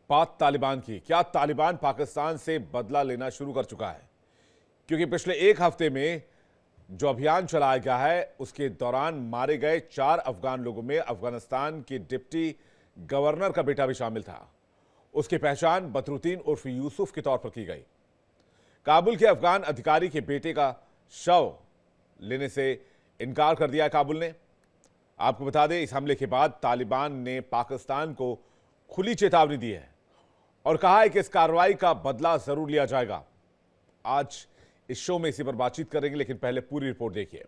बात तालिबान की। क्या तालिबान पाकिस्तान से बदला लेना शुरू कर चुका है? क्योंकि पिछले एक हफ्ते में जो अभियान चलाया गया है उसके दौरान मारे गए 4 अफगान लोगों में अफगानिस्तान के डिप्टी गवर्नर का बेटा भी शामिल था। उसकी पहचान बदरुद्दीन उर्फ यूसुफ के तौर पर की गई। काबुल के अफगान अधिकारी के बेटे का शव लेने से इनकार कर दिया काबुल ने। आपको बता दें, इस हमले के बाद तालिबान ने पाकिस्तान को खुली चेतावनी दी है और कहा है कि इस कार्रवाई का बदला जरूर लिया जाएगा। आज इस शो में इसी पर बातचीत करेंगे, लेकिन पहले पूरी रिपोर्ट देखिए।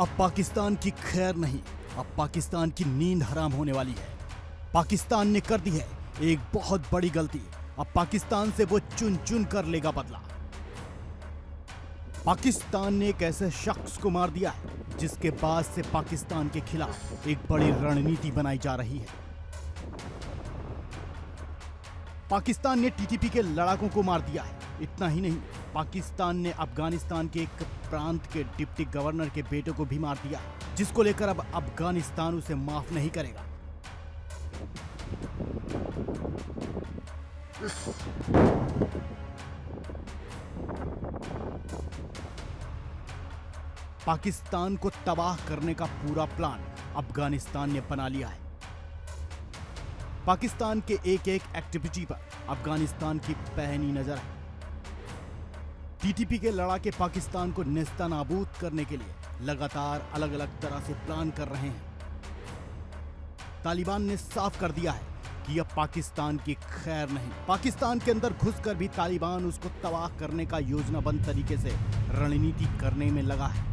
अब पाकिस्तान की खैर नहीं, अब पाकिस्तान की नींद हराम होने वाली है। पाकिस्तान ने कर दी है एक बहुत बड़ी गलती। अब पाकिस्तान से वो चुन चुन कर लेगा बदला। पाकिस्तान ने एक ऐसे शख्स को मार दिया है जिसके बाद से पाकिस्तान के खिलाफ एक बड़ी रणनीति बनाई जा रही है। पाकिस्तान ने टीटीपी के लड़ाकों को मार दिया है। इतना ही नहीं, पाकिस्तान ने अफगानिस्तान के एक प्रांत के डिप्टी गवर्नर के बेटे को भी मार दिया, जिसको लेकर अब अफगानिस्तान उसे माफ नहीं करेगा। पाकिस्तान को तबाह करने का पूरा प्लान अफगानिस्तान ने बना लिया है। पाकिस्तान के एक एक एक्टिविटी पर अफगानिस्तान की पैनी नजर है। टीटीपी के लड़ाके पाकिस्तान को नेस्तनाबूद करने के लिए लगातार अलग अलग तरह से प्लान कर रहे हैं। तालिबान ने साफ कर दिया है कि अब पाकिस्तान की खैर नहीं। पाकिस्तान के अंदर घुसकर भी तालिबान उसको तबाह करने का योजनाबद्ध तरीके से रणनीति करने में लगा है।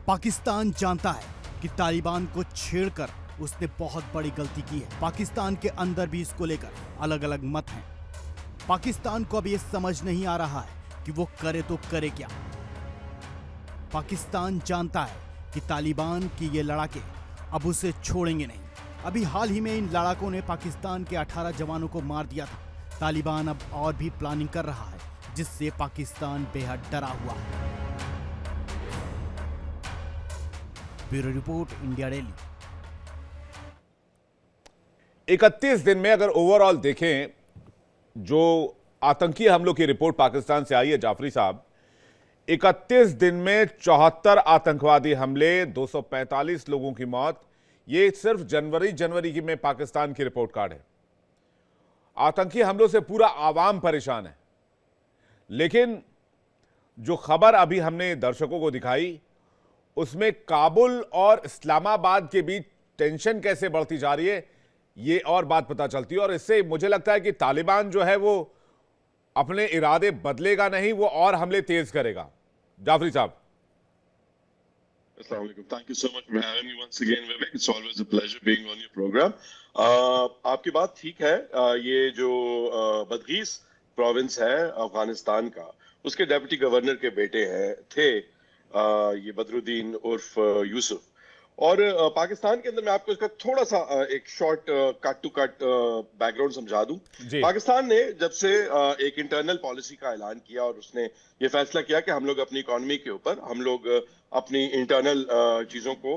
पाकिस्तान जानता है कि तालिबान को छेड़कर उसने बहुत बड़ी गलती की है। पाकिस्तान के अंदर भी इसको लेकर अलग अलग मत हैं। पाकिस्तान को अब यह समझ नहीं आ रहा है कि वो करे तो करे क्या। पाकिस्तान जानता है कि तालिबान के ये लड़ाके अब उसे छोड़ेंगे नहीं। अभी हाल ही में इन लड़ाकों ने पाकिस्तान के 18 जवानों को मार दिया था। तालिबान अब और भी प्लानिंग कर रहा है, जिससे पाकिस्तान बेहद डरा हुआ है। Bureau report, India daily. 31 दिन में अगर ओवरऑल देखें, जो आतंकी हमलों की रिपोर्ट पाकिस्तान से आई है जाफरी साहब, 31 दिन में 74 आतंकवादी हमले, 245 लोगों की मौत। ये सिर्फ जनवरी की में पाकिस्तान की रिपोर्ट कार्ड है। आतंकी हमलों से पूरा आवाम परेशान है। लेकिन जो खबर अभी हमने दर्शकों को दिखाई, उसमें काबुल और इस्लामाबाद के बीच टेंशन कैसे बढ़ती जा रही है, ये और बात पता चलती है। और इससे मुझे लगता है कि तालिबान जो है वो अपने इरादे बदलेगा नहीं, वो और हमले तेज करेगा। जाफरी साहब, Assalamu alaikum. Thank you so much for having me once again, Vivek. It's always a pleasure being on your program. आपकी बात ठीक है। ये जो बदगीस प्रोविंस है अफगानिस्तान का, उसके डेप्यूटी गवर्नर के बेटे थे ये बदरुद्दीन उर्फ यूसुफ। और पाकिस्तान के अंदर मैं आपको इसका थोड़ा सा एक short cut to cut background समझा दूं। पाकिस्तान ने जब से एक इंटरनल पॉलिसी का ऐलान किया और उसने ये फैसला किया कि हम लोग अपनी इकोनॉमी के ऊपर, हम लोग अपनी इंटरनल चीजों को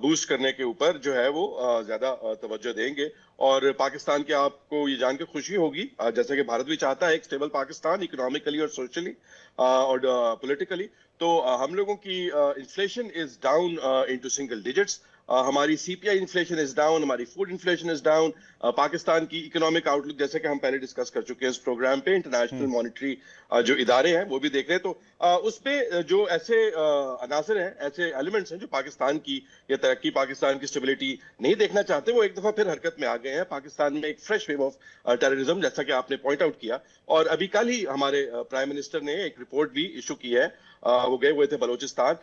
बूस्ट करने के ऊपर जो है वो ज्यादा तवज्जो देंगे। और पाकिस्तान के, आपको ये जान के खुशी होगी, जैसा कि भारत भी चाहता है एक स्टेबल पाकिस्तान, इकोनॉमिकली और सोशली और पॉलिटिकली, तो हम लोगों की inflation is down into single digits. हमारी सीपीआई इन्फ्लेशन इज डाउन, हमारी food inflation is down. Pakistan की इकोनॉमिक आउटलुक, जैसे कि हम पहले डिस्कस कर चुके हैं इस प्रोग्राम पे, इंटरनेशनल मॉनेटरी जो इदारे हैं वो भी देख रहे हैं। तो उस पे जो ऐसे अनासर हैं, ऐसे एलिमेंट्स हैं जो पाकिस्तान की ये तरक्की, पाकिस्तान की स्टेबिलिटी नहीं देखना चाहते, वो एक दफा फिर हरकत में आ गए हैं। पाकिस्तान में एक फ्रेश वेव ऑफ टेररिज्म, जैसा कि आपने पॉइंट आउट किया। और अभी कल ही हमारे प्राइम मिनिस्टर ने एक रिपोर्ट भी इशू की है। वो गए हुए थे बलोचिस्तान,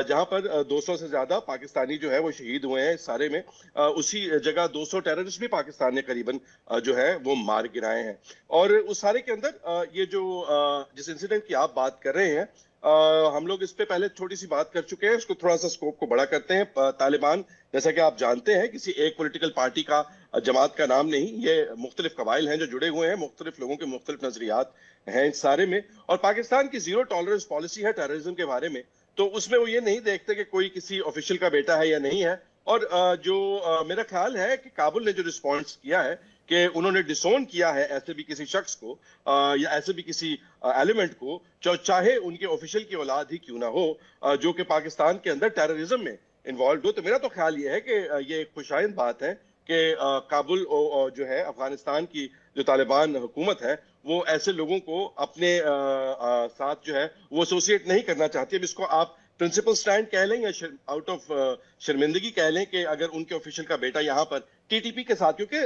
जहां पर 200 से ज्यादा पाकिस्तानी जो है वो शहीद हुए हैं। सारे में उसी जगह 200 टेररिस्ट भी पाकिस्तान ने करीबन जो है वो मार गिराए हैं। और उस सारे के अंदर ये जो जिस इंसिडेंट की आप बात कर रहे हैं, हम लोग इस पे पहले थोड़ी सी बात कर चुके हैं, इसको थोड़ा सा स्कोप को बड़ा करते हैं। तालिबान जैसा कि आप जानते हैं, किसी एक पॉलिटिकल पार्टी का, जमात का नाम नहीं, ये मुख्तलिफ कबाइल हैं जो जुड़े हुए हैं, मुख्तलिफ लोगों के मुख्तलिफ नजरियात हैं इस सारे में। और पाकिस्तान की जीरो टॉलरेंस पॉलिसी है टेररिज्म के बारे में, तो उसमें वो ये नहीं देखते कि कोई किसी ऑफिशियल का बेटा है या नहीं है। और मेरा ख्याल है कि काबुल ने जो रिस्पॉन्स किया है कि उन्होंने डिसोन किया है ऐसे भी किसी शख्स को, या ऐसे भी किसी एलिमेंट को, चाहे उनके ऑफिशियल की औलाद ही क्यों ना हो, जो कि पाकिस्तान के अंदर टेररिज्म में इन्वॉल्व हो। तो मेरा तो ख्याल ये है कि ये एक खुशाइंद बात है कि काबुल जो है, अफगानिस्तान की जो तालिबान हुकूमत है, वो ऐसे लोगों को अपने साथ जो है वो एसोसिएट नहीं करना चाहती। अब इसको आप प्रिंसिपल स्टैंड कह लें या आउट ऑफ शर्मिंदगी कह लें कि अगर उनके ऑफिशियल का बेटा यहाँ पर टीटीपी के साथ, क्योंकि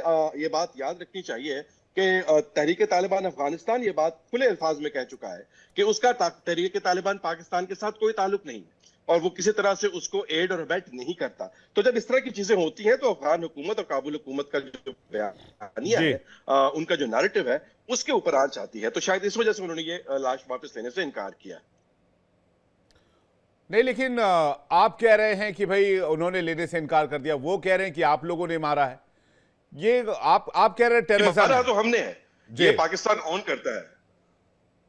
ये बात याद रखनी चाहिए कि तहरीक तालिबान अफगानिस्तान ये बात खुले अल्फाज में कह चुका है कि उसका तहरीक तालिबान पाकिस्तान के साथ कोई ताल्लुक नहीं है और वो किसी तरह से उसको एड और अबेट नहीं करता। तो जब इस तरह की चीजें होती हैं तो अफगान हुकूमत और काबुल हुकूमत का जो बयानिया जी। है, उनका जो नैरेटिव है, उसके ऊपर आंच आती है। तो शायद इस वजह से उन्होंने ये लाश वापस लेने से इनकार किया। नहीं, लेकिन आप कह रहे हैं कि भाई उन्होंने लेने से इनकार कर दिया, वो कह रहे हैं कि आप लोगों ने मारा है। ये आप कह रहे हैं टेररिज्म मारा है। तो हमने है, जी। ये पाकिस्तान ऑन करता है।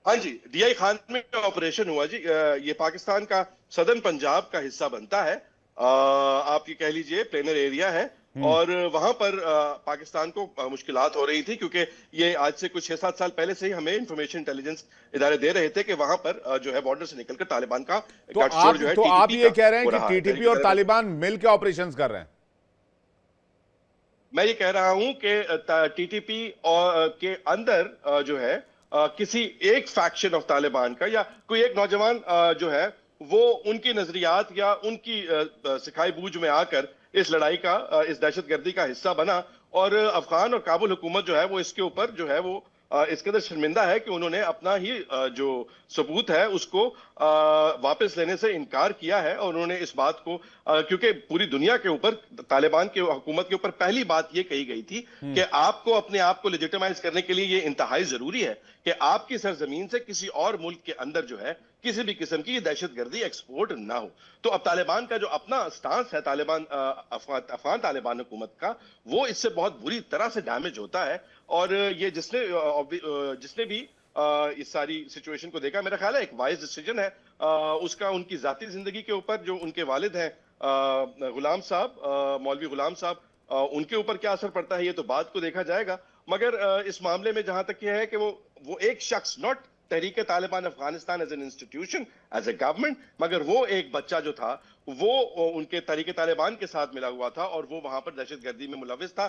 हाँ जी, डीआई खान में ऑपरेशन हुआ जी, ये पाकिस्तान का सदर्न पंजाब का हिस्सा बनता है। आप ये कह लीजिए प्लेनर एरिया है, और वहां पर पाकिस्तान को मुश्किलात हो रही थी, क्योंकि ये आज से कुछ 6-7 साल पहले से ही हमें इंफॉर्मेशन इंटेलिजेंस इदारे दे रहे थे कि वहां पर जो है बॉर्डर से निकलकर तालिबान का तो गठजोड़ जो है आप टीटीपी ये का कह रहे हैं हो कि रहा है। टीटीपी और तालिबान मिलकर ऑपरेशंस कर रहे हैं? मैं ये कह रहा हूं कि टीटीपी और के अंदर जो है किसी एक फैक्शन ऑफ तालिबान का या कोई एक नौजवान जो है वो उनकी नजरियात या उनकी सिखाई बूझ में आकर इस लड़ाई का, इस दहशतगर्दी का हिस्सा बना। और अफगान और काबुल हुकूमत जो है वो इसके ऊपर जो है वो इसके अंदर शर्मिंदा है कि उन्होंने अपना ही जो सबूत है उसको वापस लेने से इनकार किया है। और उन्होंने इस बात को, क्योंकि पूरी दुनिया के ऊपर तालिबान की हुकूमत के ऊपर पहली बात ये कही गई थी कि आपको अपने आप को लेजिटिमाइज करने के लिए ये इंतहाई जरूरी है कि आपकी सरजमीन से किसी और मुल्क के अंदर जो है किसी भी किस्म की दहशतगर्दी एक्सपोर्ट ना हो। तो अब तालिबान का जो अपना स्टांस है, तालिबान अफगान तालिबान हुकूमत का, वो इससे बहुत बुरी तरह से डैमेज होता है। और ये जिसने भी इस सारी सिचुएशन को देखा, मेरा ख्याल है एक वाइज डिसीजन है उसका उनकी जाती जिंदगी के ऊपर। जो उनके वालिद हैं गुलाम साहब, मौलवी गुलाम साहब, उनके ऊपर क्या असर पड़ता है ये तो बात को देखा जाएगा। मगर इस मामले में जहां तक यह है कि वो एक शख्स, not Tehreek Taliban Afghanistan as an institution, as a government, मगर वो एक बच्चा जो था वो उनके तहरीक तालिबान के साथ मिला हुआ था और वो वहां पर दहशतगर्दी में मुलविस था।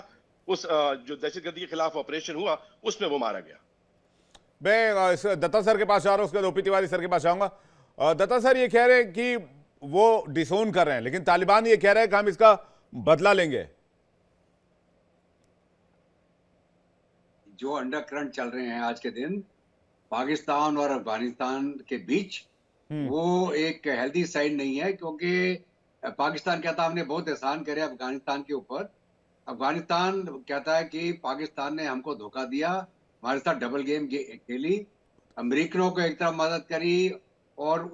उस जो दहशतगर्दी के खिलाफ ऑपरेशन हुआ उसमें वो मारा गया। मैं दत्ता सर के पास जा रहा हूं, उसके बाद ओपी तिवारी सर के पास जाऊंगा। दत्ता सर ये कह रहे हैं कि वो डिसोन कर रहे हैं, लेकिन तालिबान ये कह रहे हैं कि हम इसका बदला लेंगे। जो अंडर करंट चल रहे हैं आज के दिन पाकिस्तान और अफगानिस्तान के बीच, वो एक हेल्दी साइड नहीं है, क्योंकि पाकिस्तान कहता है हमने बहुत एहसान करे अफगानिस्तान के ऊपर। अफगानिस्तान कहता है कि पाकिस्तान ने हमको धोखा दिया, हमारे साथ डबल गेम खेली, अमेरिकनों को एक तरफ मदद करी और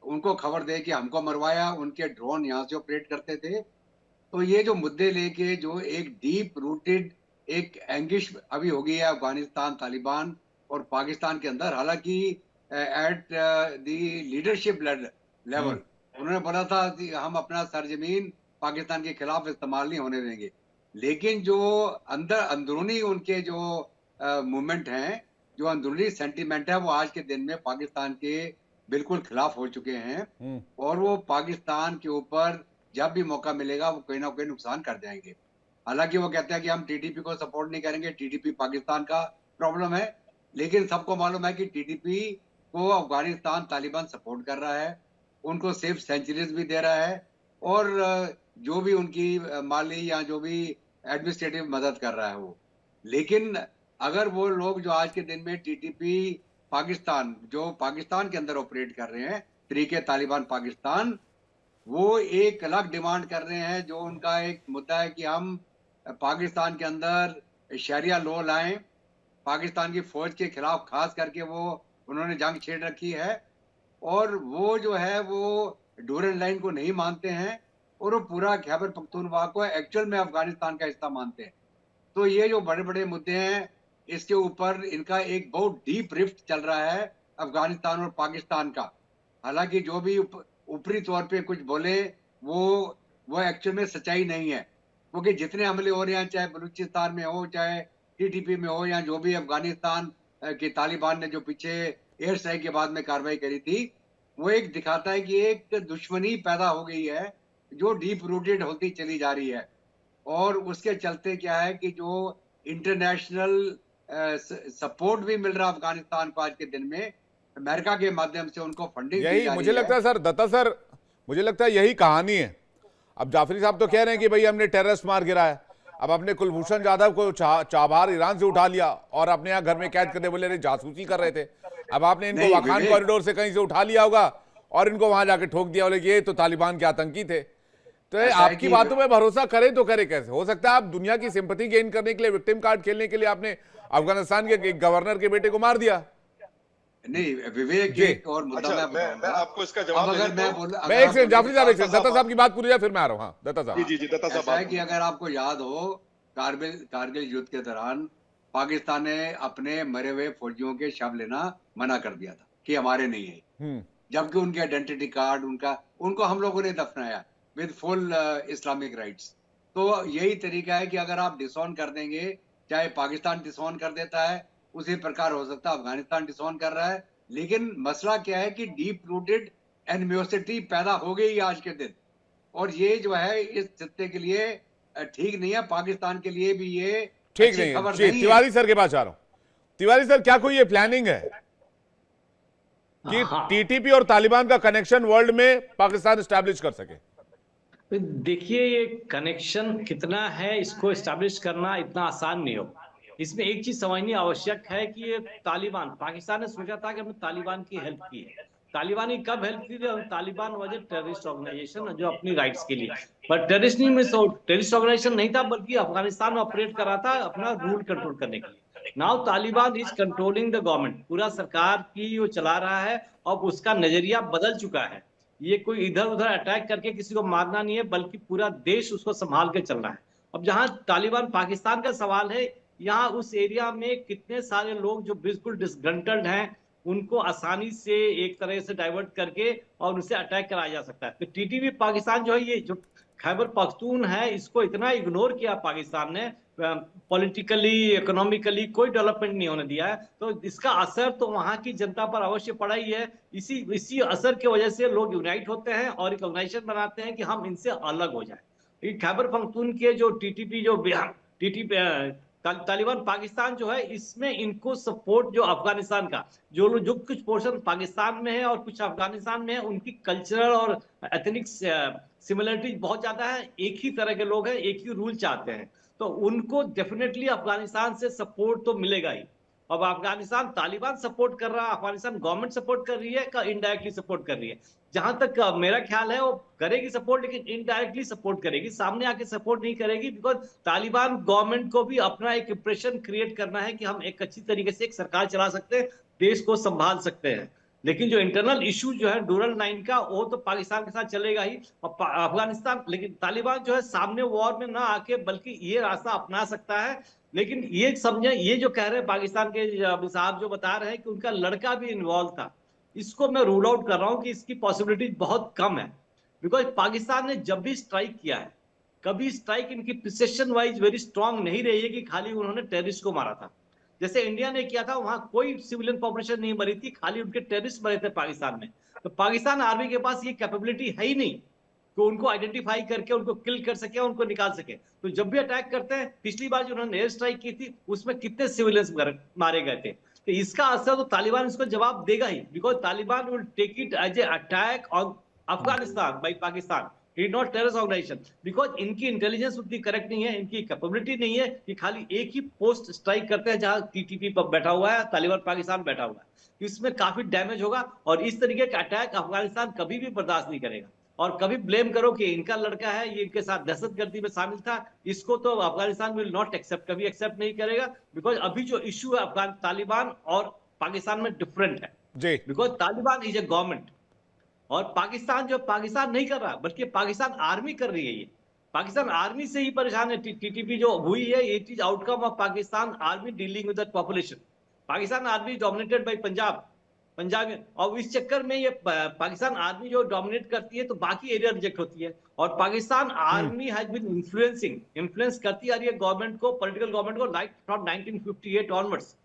उनको खबर दे कि हमको मरवाया, उनके ड्रोन यहाँ से ऑपरेट करते थे। तो ये जो मुद्दे लेके जो एक डीप रूटेड एक एंगिश अभी हो गई है अफगानिस्तान, तालिबान और पाकिस्तान के अंदर। हालांकि एट द लीडरशिप लेवल उन्होंने बोला था कि हम अपना सरजमीन पाकिस्तान के खिलाफ इस्तेमाल नहीं होने देंगे, लेकिन जो अंदरूनी उनके जो मूवमेंट हैं, जो अंदरूनी सेंटीमेंट है, वो आज के दिन में पाकिस्तान के बिल्कुल खिलाफ हो चुके हैं और वो पाकिस्तान के ऊपर जब भी मौका मिलेगा वो कोई ना कोई नुकसान कर जाएंगे। हालांकि वो कहते हैं कि हम टीटीपी को सपोर्ट नहीं करेंगे, टीटीपी पाकिस्तान का प्रॉब्लम है, लेकिन सबको मालूम है कि टीटीपी को अफगानिस्तान तालिबान सपोर्ट कर रहा है, उनको सेफ सेंचुरीज भी दे रहा है और जो भी उनकी माली या जो भी एडमिनिस्ट्रेटिव मदद कर रहा है वो। लेकिन अगर वो लोग जो आज के दिन में टीटीपी पाकिस्तान, जो पाकिस्तान के अंदर ऑपरेट कर रहे हैं, तहरीक तालिबान पाकिस्तान, वो एक अलग डिमांड कर रहे हैं। जो उनका एक मुद्दा है कि हम पाकिस्तान के अंदर शरिया लॉ लाएं, पाकिस्तान की फौज के खिलाफ खास करके वो उन्होंने जंग छेड़ रखी है और वो जो है वो डूरन लाइन को नहीं मानते हैं और वो पूरा खैबर पख्तूनख्वा को एक्चुअल में अफगानिस्तान का हिस्सा मानते हैं। तो ये जो बड़े बड़े मुद्दे हैं, इसके ऊपर इनका एक बहुत डीप रिफ्ट चल रहा है अफगानिस्तान और पाकिस्तान का। हालांकि जो भी ऊपरी तौर पे कुछ बोले वो एक्चुअल में सच्चाई नहीं है, क्योंकि जितने हमले हो रहे हैं, चाहे बलूचिस्तान में हो, चाहे टीटीपी में हो, या जो भी अफगानिस्तान के तालिबान ने जो पीछे एयर स्ट्राइक के बाद में कार्रवाई करी थी, वो एक दिखाता है कि एक दुश्मनी पैदा हो गई है जो डीप रूटेड होती चली जा रही है। और उसके चलते क्या है कि जो इंटरनेशनल सपोर्ट भी मिल रहा है अफगानिस्तान को आज के दिन में, अमेरिका के माध्यम से उनको फंडिंग दी यही जा रही मुझे लगता है सर, दत्ता सर, मुझे लगता है यही कहानी है। अब जाफरी साहब तो कह रहे हैं कि भाई हमने टेररिस्ट मार गिराया, अब अपने कुलभूषण जाधव को चाबहार ईरान से उठा लिया और अपने यहाँ घर में कैद करके बोले जासूसी कर रहे थे। अब आपने इनको नहीं, वाखान विवेक। कॉरिडोर से कहीं से उठा लिया होगा और इनको वहां जाके ठोक दिया, बोले ये तो तालिबान के आतंकी थे। तो ये ऐसा है आपकी कि- बातों में भरोसा करे तो करे कैसे? हो सकता है आप दुनिया की सिंपैथी गेन करने के लिए, विक्टिम कार्ड खेलने के लिए आपने अफगानिस्तान के एक गवर्नर के बेटे को मार दिया। नहीं विवेक, जी। एक और मुद्दा अच्छा, मैं मैं बताऊंगा। आपको इसका जवाब अब दे अगर देता मैं हूं। बोल मैं एक सेकंड जाफरी साहब, एक सेकंड, दत्ता साहब की बात पूरी है फिर मैं आ रहा हूँ। हाँ दत्ता साहब। जी दत्ता साहब ऐसा है आप कि अगर आपको याद हो, कारगिल युद्ध के दौरान पाकिस्तान ने अपने मरे हुए फौजियों के शव लेना मना कर दिया था कि हमारे नहीं है, जबकि उनके आइडेंटिटी कार्ड उनको हम लोगों ने दफनाया विद फुल इस्लामिक राइट्स। तो यही तरीका है कि अगर आप डिसऑन कर देंगे, चाहे पाकिस्तान डिसऑन कर देता है, उसी प्रकार हो सकता है अफगानिस्तान डिसऑन कर रहा है। लेकिन मसला क्या है कि डीप रूटेड एनिमोसिटी पैदा हो गई आज के दिन, और ये जो है इस खित्ते के लिए ठीक नहीं है, पाकिस्तान के लिए भी ये ठीक अच्छी नहीं है खबर जी। नहीं है। तिवारी सर के पास आ रहा हूं। तिवारी सर, क्या कोई ये प्लानिंग है कि हाँ, टीटीपी और तालिबान का कनेक्शन वर्ल्ड में पाकिस्तान स्टैब्लिश कर सके? तो देखिए ये कनेक्शन कितना है, इसको एस्टैब्लिश करना इतना आसान नहीं होगा। इसमें एक चीज समझनी आवश्यक है कि ये तालिबान, पाकिस्तान ने सोचा था कि हमने तालिबान की हेल्प की है। तालिबान की कब हेल्प की थी? Taliban was a terrorist organisation जो अपनी राइट्स के लिए, पर टेररिस्ट नहीं में टेररिस्ट ऑर्गेनाइजेशन नहीं था, बल्कि अफगानिस्तान में ऑपरेट कर रहा था अपना रूल कंट्रोल करने के लिए। Now Taliban is controlling the government, पूरा सरकार की वो चला रहा है। अब उसका नजरिया बदल चुका है। ये कोई इधर उधर अटैक करके किसी को मारना नहीं है, बल्कि पूरा देश उसको संभाल के चलना है। अब जहां तालिबान पाकिस्तान का सवाल है, यहाँ उस एरिया में कितने सारे लोग जो बिल्कुल डिसग्रंटल्ड हैं, उनको आसानी से एक तरह से डाइवर्ट करके और उनसे अटैक कराया जा सकता है। तो टीटीपी पाकिस्तान जो है, ये जो खैबर पख्तून है, इसको इतना इग्नोर किया पाकिस्तान ने, पॉलिटिकली इकोनॉमिकली कोई डेवलपमेंट नहीं होने दिया है। तो इसका असर तो वहां की जनता पर अवश्य पड़ा ही है। इसी असर की वजह से लोग यूनाइट होते हैं और एक ऑर्गेनाइजेशन बनाते हैं कि हम इनसे अलग हो जाए। खैबर पख्तून के जो टीटीपी तालिबान पाकिस्तान जो है, इसमें इनको सपोर्ट जो अफगानिस्तान का जो कुछ पोर्शन पाकिस्तान में है और कुछ अफगानिस्तान में है, उनकी कल्चरल और एथनिक सिमिलरिटीज बहुत ज्यादा है। एक ही तरह के लोग हैं, एक ही रूल चाहते हैं, तो उनको डेफिनेटली अफगानिस्तान से सपोर्ट तो मिलेगा ही। अब अफगानिस्तान तालिबान सपोर्ट कर रहा है, अफगानिस्तान गवर्नमेंट सपोर्ट कर रही है का इनडायरेक्टली सपोर्ट कर रही है? जहां तक मेरा ख्याल है वो करेगी सपोर्ट, लेकिन इनडायरेक्टली सपोर्ट करेगी, सामने आके सपोर्ट नहीं करेगी। बिकॉज तालिबान गवर्नमेंट को भी अपना एक इंप्रेशन क्रिएट करना है कि हम एक अच्छी तरीके से एक सरकार चला सकते हैं, देश को संभाल सकते हैं। लेकिन जो इंटरनल इशू जो है डूरल लाइन का, वो तो पाकिस्तान के साथ चलेगा ही। और अफगानिस्तान, लेकिन तालिबान जो है सामने वॉर में ना आके बल्कि ये रास्ता अपना सकता है। लेकिन ये समझे, ये जो कह रहे हैं पाकिस्तान के साहब जो बता रहे हैं कि उनका लड़का भी इन्वॉल्व था, इसको मैं रूल आउट कर रहा हूं कि इसकी पॉसिबिलिटी बहुत कम है। बिकॉज पाकिस्तान ने जब भी स्ट्राइक किया है, कभी स्ट्राइक इनकी प्रिसिशन वाइज वेरी स्ट्रांग नहीं रही है कि खाली उन्होंने टेररिस्ट को मारा था। जैसे इंडिया ने किया था, वहां कोई सिविलियन पॉपुलेशन नहीं मरी थी, खाली उनके टेररिस्ट मरे थे पाकिस्तान में। तो पाकिस्तान आर्मी के पास ये कैपेबिलिटी है ही नहीं कि उनको आइडेंटिफाई करके उनको किल कर सके, उनको निकाल सके। तो जब भी अटैक करते हैं, पिछली बार जो उन्होंने एयर स्ट्राइक की थी, उसमें कितने सिविलियंस मारे गए थे। तो इसका असर तो तालिबान इसको जवाब देगा ही, because Taliban will take it as a attack on Afghanistan by Pakistan, not terrorist organisation. Because इनकी इंटेलिजेंस उतनी करेक्ट नहीं है, इनकी कैपेबिलिटी नहीं है कि खाली एक ही पोस्ट स्ट्राइक करते हैं जहां टीटीपी पर बैठा हुआ है, तालिबान पाकिस्तान बैठा हुआ है। इसमें काफी डैमेज होगा और इस तरीके का अटैक अफगानिस्तान कभी भी बर्दाश्त नहीं करेगा। और कभी ब्लेम करो कि इनका लड़का है, ये इनके साथ दहशतगर्दी में शामिल था, इसको तो अफगानिस्तान विल नॉट एक्सेप्ट, कभी एक्सेप्ट नहीं करेगा। बिकॉज अभी जो इश्यू है अफगान तालिबान और पाकिस्तान में डिफरेंट है जी। Because Taliban is a government और पाकिस्तान जो पाकिस्तान नहीं कर रहा, बल्कि पाकिस्तान आर्मी कर रही है। ये पाकिस्तान आर्मी से ही परेशान है। टीटीपी जो हुई है, it is outcome of Pakistan army dealing with that population. Pakistan army dominated by Punjab में, और इस चक्कर में ये पाकिस्तान आर्मी जो डोमिनेट करती है तो बाकी एरिया रिजेक्ट होती है। और Pakistan army has been influence करती आ रही है गवर्नमेंट को, पॉलिटिकल गवर्नमेंट को, लाइक फ्रॉम 1958 ऑनवर्ड्स।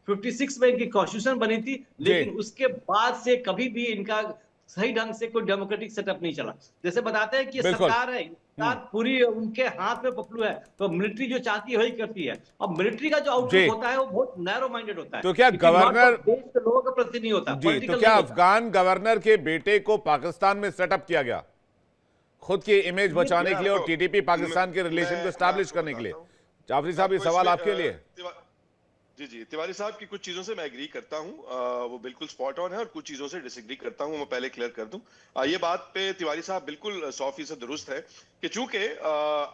56 में इनकी कॉन्स्टिट्यूशन बनी थी, लेकिन उसके बाद से कभी भी इनका सही ढंग से कोई डेमोक्रेटिक सेटअप नहीं चला। जैसे बताते हैं कि सरकार है, सरकार पूरी उनके हाथ में पकड़ू है, तो मिलिट्री जो चाहती है वही करती है। और मिलिट्री का जो आउटलुक होता है वो बहुत नैरो माइंडेड होता है। तो क्या गवर्नर देश के लोगों के प्रति नहीं होता जी, तो क्या अफगान गवर्नर के बेटे को पाकिस्तान में सेटअप किया गया खुद की इमेज बचाने के लिए और टीटीपी पाकिस्तान के रिलेशन को एस्टैब्लिश करने के लिए? जाफरी साहब, ये सवाल आपके लिए। जी, तिवारी साहब की कुछ चीजों से मैं एग्री करता हूं, वो बिल्कुल स्पॉट ऑन है, और कुछ चीजों से डिसएग्री करता हूं। मैं पहले क्लियर कर दूं, ये बात पे तिवारी साहब बिल्कुल 100% दुरुस्त है कि चूंकि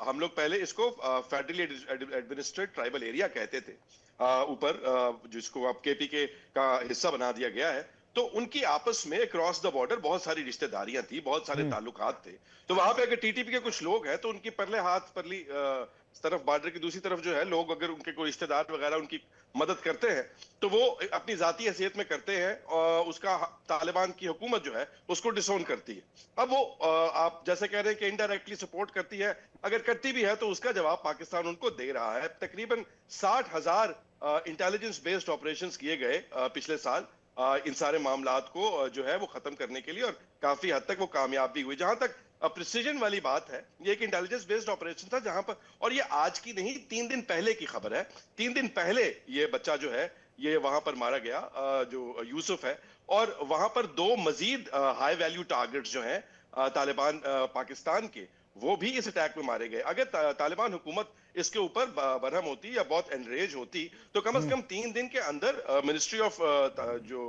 हम लोग पहले इसको फेडरली एडमिनिस्ट्रेटेड ट्राइबल एरिया कहते थे, ऊपर जिसको अब केपीके का हिस्सा बना दिया गया है, तो उनकी आपस में क्रॉस द बॉर्डर बहुत सारी रिश्तेदारियां थी, बहुत सारे ताल्लुकात थे। तो वहां पे अगर टीटीपी के कुछ लोग हैं तो उनकी परले हाथ परली तरफ, बॉर्डर की दूसरी तरफ जो है लोग, अगर उनके कोई रिश्तेदार वगैरह उनकी मदद करते हैं तो वो अपनी जाती हैसियत में करते हैं, और उसका तालिबान की हुकूमत जो है उसको डिसोन करती है। अब वो आप जैसे कह रहे हैं कि इनडायरेक्टली सपोर्ट करती है, अगर करती भी है तो उसका जवाब पाकिस्तान उनको दे रहा है। तकरीबन 60,000 इंटेलिजेंस बेस्ड ऑपरेशंस किए गए पिछले साल इन सारे मामलात को जो है वो खत्म करने के लिए, और काफी हद तक वो कामयाब भी हुई। जहां तक प्रिसीजन वाली बात है, ये एक इंटेलिजेंस बेस्ड ऑपरेशन था जहां पर, और ये आज की नहीं 3 दिन पहले की खबर है। 3 दिन पहले ये बच्चा जो है ये वहां पर मारा गया, जो यूसुफ है, और वहां पर 2 मजीद हाई वैल्यू टारगेट्स जो हैं तालिबान पाकिस्तान के, वो भी इस अटैक में मारे गए। अगर तालिबान हुकूमत इसके ऊपर बरहम होती या बहुत एनरेज होती तो कम से कम 3 दिन के अंदर मिनिस्ट्री ऑफ जो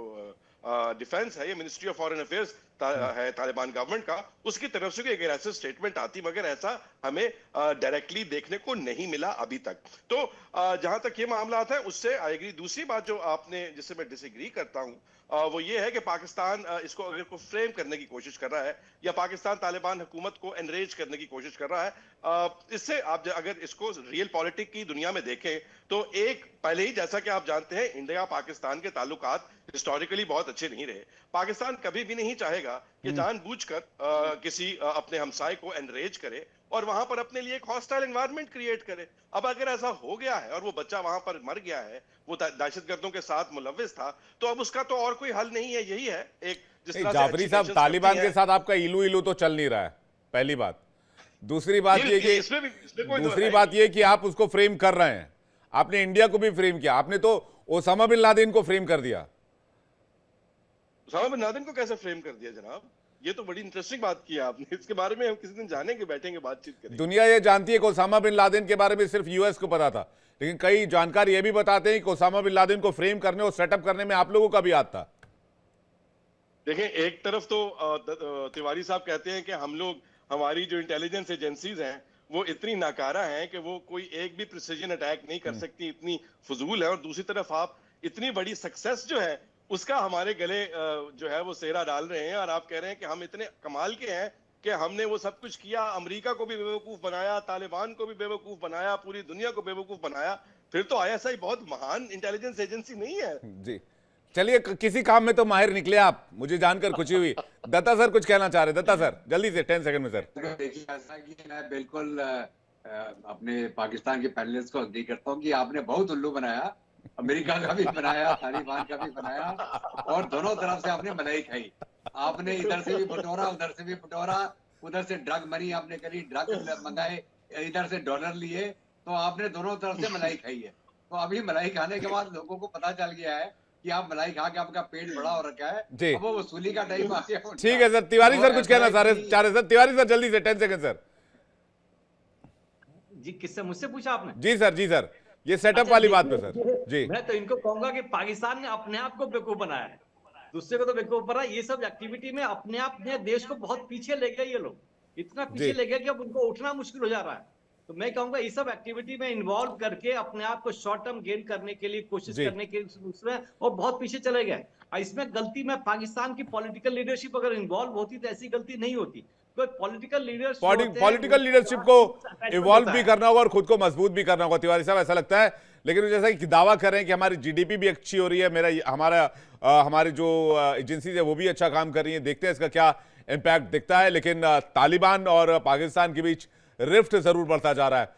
डिफेंस है, ये मिनिस्ट्री ऑफ फॉरेन अफेयर्स है तालिबान गवर्नमेंट का, उसकी तरफ से एक ऐसा स्टेटमेंट आती, मगर ऐसा हमें डायरेक्टली देखने को नहीं मिला अभी तक। तो जहां तक ये मामला है उससे आई एग्री। दूसरी बात जो आपने, जिससे मैं डिसएग्री करता हूं, वो ये है कि पाकिस्तान इसको अगर को फ्रेम करने की कोशिश कर रहा है, या पाकिस्तान तालिबान हुकूमत को एनरेज करने की कोशिश कर रहा है, इससे आप अगर इसको रियल पॉलिटिक की दुनिया में देखें तो एक पहले ही, जैसा कि आप जानते हैं, इंडिया पाकिस्तान के ताल्लुकात हिस्टोरिकली बहुत अच्छे नहीं रहे। पाकिस्तान कभी भी नहीं चाहेगा कि जानबूझकर किसी अपने हमसाये को एनरेज करे और वहां पर अपने लिए एक हॉस्टाइल एनवायरनमेंट क्रिएट करे। अब अगर ऐसा हो गया है और वो बच्चा वहां पर मर गया है, वो दहशतगर्दों के साथ मुलव्विस था, तो अब उसका तो और कोई हल नहीं है। यही है एक, जिस तरह से जाफरी साहब, तालिबान के साथ आपका इलू इलू तो चल नहीं रहा है, पहली बात। दूसरी बात ये कि आप उसको फ्रेम कर रहे हैं। आपने इंडिया को भी फ्रेम किया, आपने तो ओसामा बिन लादेन को फ्रेम कर दिया। ओसामा बिन लादेन को कैसे फ्रेम कर दिया जनाब? ये तो बड़ी इंटरेस्टिंग बात की आपने। इसके बारे में हम किसी दिन जानेंगे, बैठेंगे, बातचीत करेंगे। दुनिया ये जानती है कि ओसामा बिन लादेन के बारे में सिर्फ यूएस को पता था, लेकिन कई जानकार ये भी बताते हैं कि ओसामा बिन लादेन को फ्रेम करने और सेटअप करने में आप लोगों का भी हाथ था। देखें, एक तरफ तो तिवारी साहब कहते हैं कि हम लोग, हमारी जो इंटेलिजेंस एजेंसीज हैं वो इतनी नाकारा हैं कि वो कोई एक भी प्रिसीजन अटैक नहीं कर सकती, इतनी फजूल है। और दूसरी तरफ आप इतनी बड़ी सक्सेस जो है उसका हमारे गले जो है वो सेहरा डाल रहे हैं, और आप कह रहे हैं कि हम इतने कमाल के हैं कि हमने वो सब कुछ किया, अमेरिका को भी बेवकूफ बनाया, तालिबान को भी बेवकूफ बनाया, पूरी दुनिया को बेवकूफ बनाया। फिर तो आईएसआई बहुत महान इंटेलिजेंस एजेंसी नहीं है। जी चलिए, किसी काम में तो माहिर निकले आप, मुझे जानकर खुशी हुई। दत्ता सर कुछ कहना चाह रहे? दत्ता सर जल्दी से 10 सेकंड में सर। देखिए, ऐसा कि मैं बिल्कुल अपने पाकिस्तान के पैनलिस्ट को अग्री करता हूँ कि आपने बहुत उल्लू बनाया, अमेरिका का भी बनाया, तालिबान का भी बनाया, और दोनों तरफ से आपने मलाई खाई। आपने इधर से भी बटोरा, उधर से भी बटोरा, उधर से ड्रग मनी आपने करी, ड्रग मंगाए, इधर से डॉलर लिए, तो आपने दोनों तरफ से मलाई खाई है। तो अभी मलाई खाने के बाद लोगों को पता चल गया है कि आप मलाई खा के आपका पेट बड़ा हो रखा है, अब वो वसूली का टाइम आ गया। ठीक है सर। तिवारी सर कुछ कहना चाह रहे सर? तिवारी सर जल्दी से 10 सेकंड सर। जी, किससे? मुझसे पूछा आपने? जी सर, जी सर, ये सेटअप वाली बात पे सर। जी, मैं तो इनको कहूंगा कि पाकिस्तान ने अपने आप को बेवकूफ बनाया है, दूसरे को तो बेवकूफ बनाया। ये सब एक्टिविटी में अपने आप ने देश को बहुत पीछे ले गए, ये लोग इतना पीछे ले गए कि अब उनको उठना मुश्किल हो जा रहा है। तो मैं कहूंगा ये सब एक्टिविटी में इन्वॉल्व करके अपने आप को शॉर्ट टर्म गेन करने के लिए कोशिश जी। करने के उसमें वो बहुत पीछे चले गए। और इसमें गलती में पाकिस्तान की पॉलिटिकल लीडरशिप अगर इन्वॉल्व होती तो ऐसी गलती नहीं होती। कोई पॉलिटिकल लीडर्स पॉलिटिकल लीडरशिप को इवॉल्व भी करना होगा और खुद को मजबूत भी करना होगा। तिवारी साहब, ऐसा लगता है, लेकिन जैसा कि दावा कर रहे हैं कि हमारी जीडीपी भी अच्छी हो रही है, हमारी जो एजेंसीज है वो भी अच्छा काम कर रही है, देखते हैं इसका क्या इंपैक्ट दिखता है। लेकिन तालिबान और पाकिस्तान के बीच रिफ्ट जरूर बढ़ता जा रहा है।